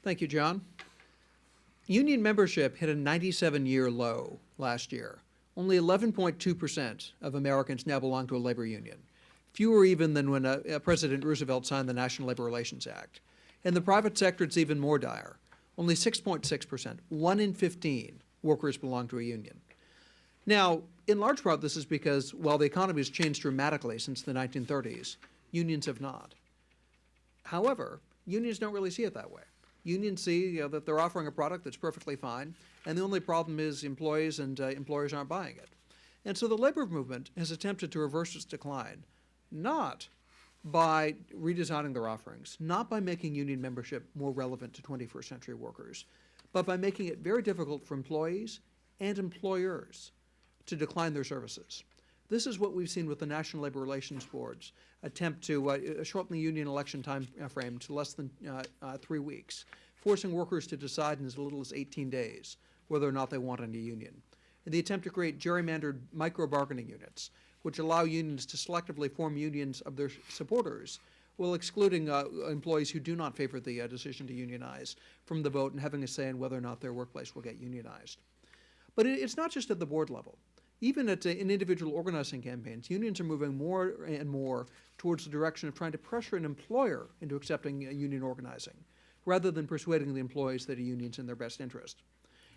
Thank you, John. Union membership hit a 97-year low last year. Only 11.2% of Americans now belong to a labor union, fewer even than when President Roosevelt signed the National Labor Relations Act. In the private sector, it's even more dire. Only 6.6%, 1 in 15 workers belong to a union. Now, in large part, this is because while the economy has changed dramatically since the 1930s, unions have not. However, unions don't really see it that way. Unions see that they're offering a product that's perfectly fine, and the only problem is employees and employers aren't buying it. And so the labor movement has attempted to reverse its decline, not by redesigning their offerings, not by making union membership more relevant to 21st century workers, but by making it very difficult for employees and employers to decline their services. This is what we've seen with the National Labor Relations Board's attempt to shorten the union election time frame to less than 3 weeks, forcing workers to decide in as little as 18 days whether or not they want any union. And the attempt to create gerrymandered micro-bargaining units, which allow unions to selectively form unions of their supporters, while excluding employees who do not favor the decision to unionize from the vote and having a say in whether or not their workplace will get unionized. But it's not just at the board level. Even in individual organizing campaigns, unions are moving more and more towards the direction of trying to pressure an employer into accepting union organizing, rather than persuading the employees that a union's in their best interest.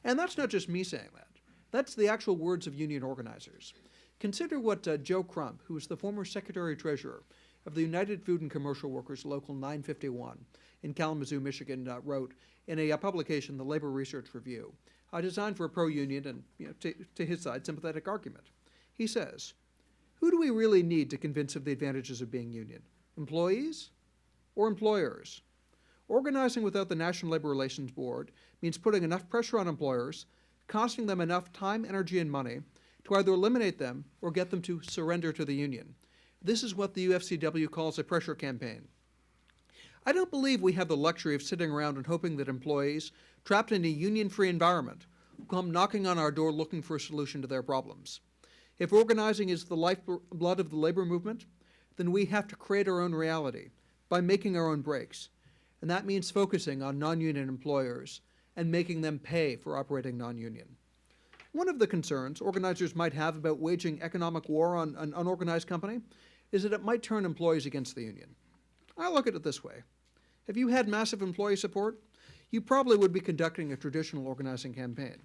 And that's not just me saying that. That's the actual words of union organizers. Consider what Joe Crump, who was the former Secretary-Treasurer of the United Food and Commercial Workers Local 951 in Kalamazoo, Michigan, wrote in a publication, the Labor Research Review, designed for a pro-union and, to his side, sympathetic argument. He says, who do we really need to convince of the advantages of being union? Employees or employers? Organizing without the National Labor Relations Board means putting enough pressure on employers, costing them enough time, energy, and money to either eliminate them or get them to surrender to the union. This is what the UFCW calls a pressure campaign. I don't believe we have the luxury of sitting around and hoping that employees trapped in a union-free environment will come knocking on our door looking for a solution to their problems. If organizing is the lifeblood of the labor movement, then we have to create our own reality by making our own breaks. And that means focusing on non-union employers and making them pay for operating non-union. One of the concerns organizers might have about waging economic war on an unorganized company is that it might turn employees against the union. I look at it this way. If you had massive employee support, you probably would be conducting a traditional organizing campaign.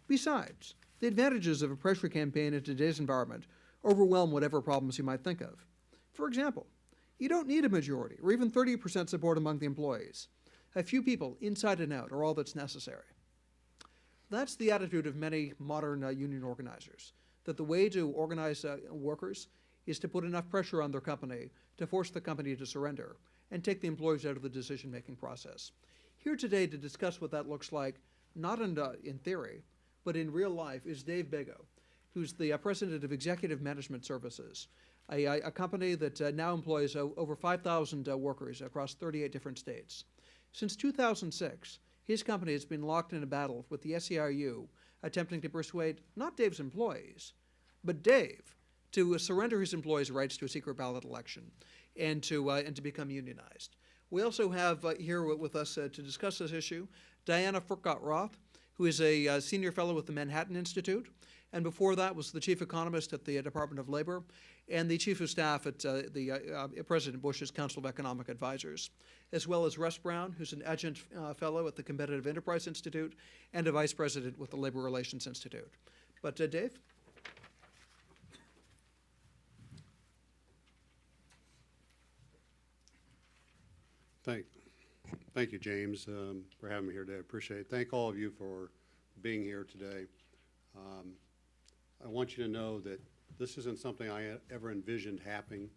Besides, the advantages of a pressure campaign in today's environment overwhelm whatever problems you might think of. For example, you don't need a majority or even 30% support among the employees. A few people, inside and out, are all that's necessary. That's the attitude of many modern union organizers, that the way to organize workers is to put enough pressure on their company to force the company to surrender and take the employees out of the decision-making process. Here today to discuss what that looks like, not in theory, but in real life, is Dave Bego, who's the president of Executive Management Services, a company that now employs over 5,000 workers across 38 different states. Since 2006, his company has been locked in a battle with the SEIU, attempting to persuade not Dave's employees, but Dave to surrender his employees' rights to a secret ballot election and to become unionized. We also have here with us to discuss this issue Diana Furchtgott-Roth, who is a senior fellow with the Manhattan Institute, and before that was the chief economist at the Department of Labor and the chief of staff at President Bush's Council of Economic Advisors, as well as Russ Brown, who's an adjunct fellow at the Competitive Enterprise Institute and a vice president with the Labor Relations Institute. But Dave? Thank you, James, for having me here today. I appreciate it. Thank all of you for being here today. I want you to know that this isn't something I ever envisioned happening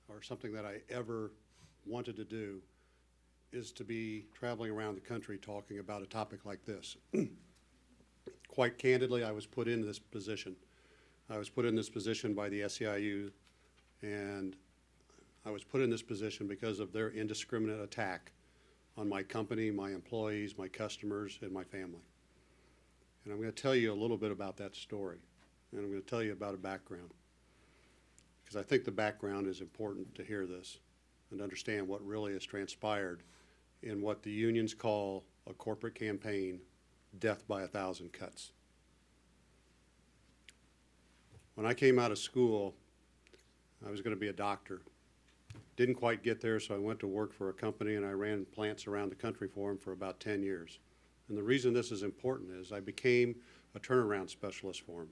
or something that I ever wanted to do, is to be traveling around the country talking about a topic like this. Quite candidly, I was put in this position. I was put in this position by the SEIU, and I was put in this position because of their indiscriminate attack on my company, my employees, my customers, and my family. And I'm going to tell you a little bit about that story, and I'm going to tell you about a background, because I think the background is important to hear this and understand what really has transpired in what the unions call a corporate campaign, death by 1,000 cuts. When I came out of school, I was going to be a doctor. Didn't quite get there, so I went to work for a company and I ran plants around the country for them for about 10 years. And the reason this is important is I became a turnaround specialist for them.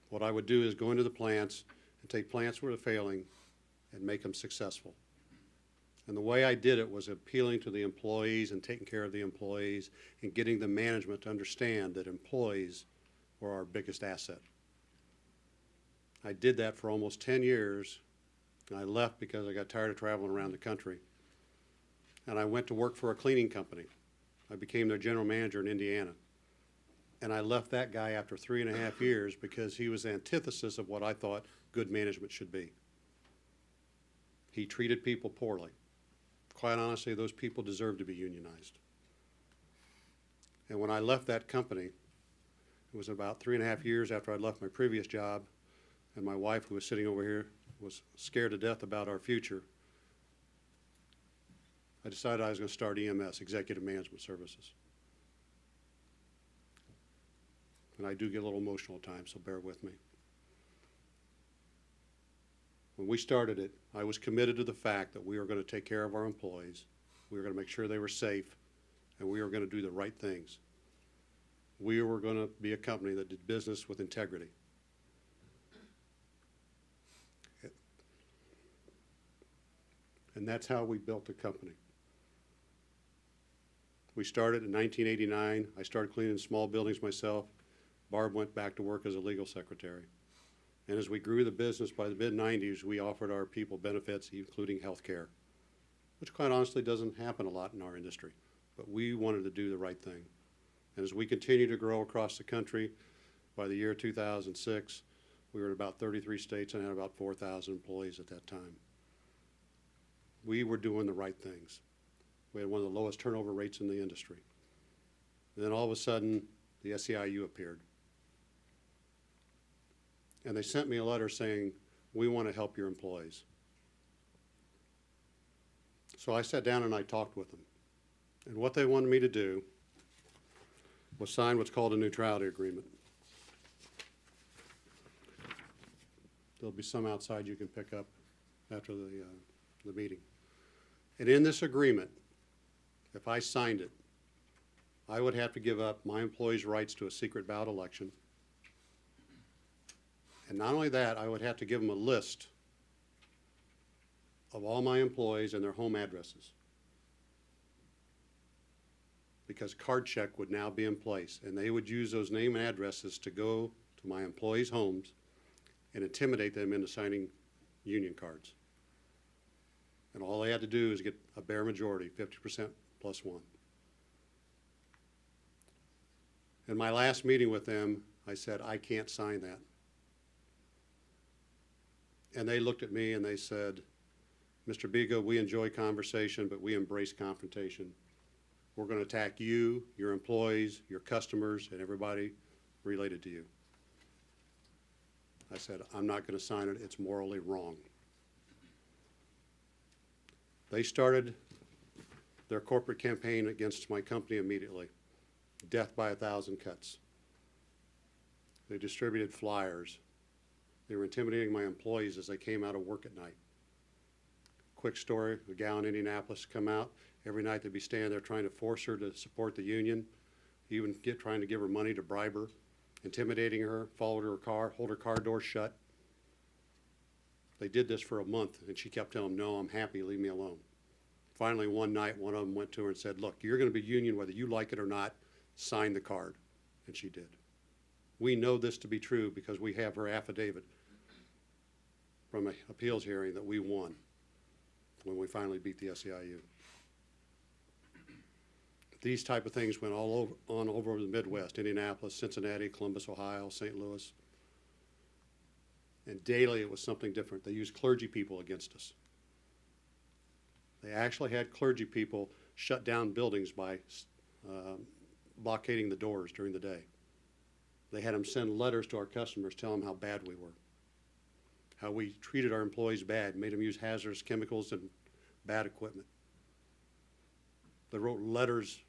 What I would do is go into the plants and take plants where they're failing and make them successful. And the way I did it was appealing to the employees and taking care of the employees and getting the management to understand that employees were our biggest asset. I did that for almost 10 years, and I left because I got tired of traveling around the country. And I went to work for a cleaning company. I became their general manager in Indiana. And I left that guy after 3.5 years because he was the antithesis of what I thought good management should be. He treated people poorly. Quite honestly, those people deserve to be unionized. And when I left that company, it was about 3.5 years after I left my previous job, and my wife, who was sitting over here, was scared to death about our future. I decided I was going to start EMS, Executive Management Services. And I do get a little emotional at times, so bear with me. When we started it, I was committed to the fact that we were going to take care of our employees, we were going to make sure they were safe, and we were going to do the right things. We were going to be a company that did business with integrity. And that's how we built the company. We started in 1989. I started cleaning small buildings myself. Barb went back to work as a legal secretary. And as we grew the business, by the mid-90s, we offered our people benefits, including health care, which quite honestly doesn't happen a lot in our industry. But we wanted to do the right thing. And as we continue to grow across the country, by the year 2006, we were in about 33 states and had about 4,000 employees at that time. We were doing the right things. We had one of the lowest turnover rates in the industry. And then all of a sudden, the SEIU appeared. And they sent me a letter saying, we want to help your employees. So I sat down and I talked with them. And what they wanted me to do was sign what's called a neutrality agreement. There'll be some outside you can pick up after the meeting. And in this agreement, if I signed it, I would have to give up my employees' rights to a secret ballot election. And not only that, I would have to give them a list of all my employees and their home addresses, because card check would now be in place, and they would use those name and addresses to go to my employees' homes and intimidate them into signing union cards. And all they had to do is get a bare majority, 50% plus one. In my last meeting with them, I said, I can't sign that. And they looked at me and they said, Mr. Bego, we enjoy conversation, but we embrace confrontation. We're going to attack you, your employees, your customers, and everybody related to you. I said, I'm not going to sign it. It's morally wrong. They started their corporate campaign against my company immediately. Death by 1,000 cuts. They distributed flyers. They were intimidating my employees as they came out of work at night. Quick story, a gal in Indianapolis come out. Every night they'd be standing there trying to force her to support the union, even trying to give her money to bribe her, intimidating her, follow her car, hold her car door shut. They did this for a month, and she kept telling them, no, I'm happy, leave me alone. Finally, one night, one of them went to her and said, look, you're going to be union whether you like it or not, sign the card. And she did. We know this to be true because we have her affidavit from an appeals hearing that we won when we finally beat the SEIU. These type of things went all over the Midwest, Indianapolis, Cincinnati, Columbus, Ohio, St. Louis. And daily it was something different. They used clergy people against us. They actually had clergy people shut down buildings by blockading the doors during the day. They had them send letters to our customers telling them how bad we were, how we treated our employees bad, made them use hazardous chemicals and bad equipment. They wrote letters